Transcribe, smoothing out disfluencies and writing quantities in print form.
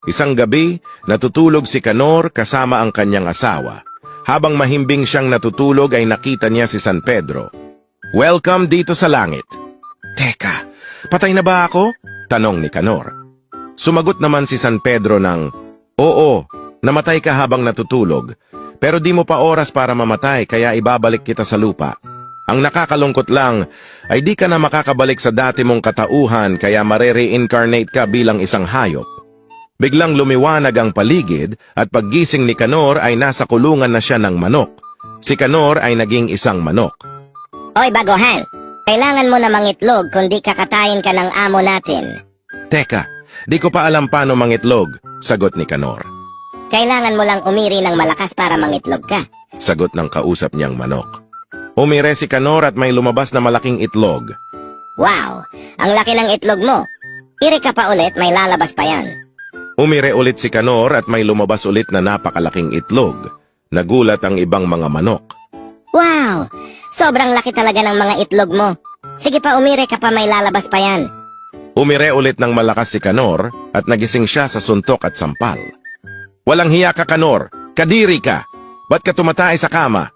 Isang gabi, natutulog si Canor kasama ang kanyang asawa. Habang mahimbing siyang natutulog ay nakita niya si San Pedro. "Welcome dito sa langit." "Teka, patay na ba ako?" tanong ni Canor. Sumagot naman si San Pedro ng, "Oo, namatay ka habang natutulog. Pero di mo pa oras para mamatay kaya ibabalik kita sa lupa. Ang nakakalungkot lang ay di ka na makakabalik sa dati mong katauhan kaya mare-reincarnate ka bilang isang hayop." Biglang lumiwanag ang paligid at paggising ni Canor ay nasa kulungan na siya ng manok. Si Canor ay naging isang manok. Oy, baguhan! Kailangan mo na mangitlog kundi kakatayin ka ng amo natin. "Teka, di ko pa alam paano mangitlog," sagot ni Canor. Kailangan mo lang umiri ng malakas para mangitlog ka. Sagot ng kausap niyang manok. Umire si Canor at may lumabas na malaking itlog. Wow! Ang laki ng itlog mo. Iri ka pa ulit, may lalabas pa yan. Umire ulit si Canor at may lumabas ulit na napakalaking itlog. Nagulat ang ibang mga manok. Wow! Sobrang laki talaga ng mga itlog mo. Sige pa, umiri ka pa, may lalabas pa yan. Umire ulit ng malakas si Canor at nagising siya sa suntok at sampal. "Walang hiya ka, Canor! Kadiri ka! Ba't ka tumatay sa kama?"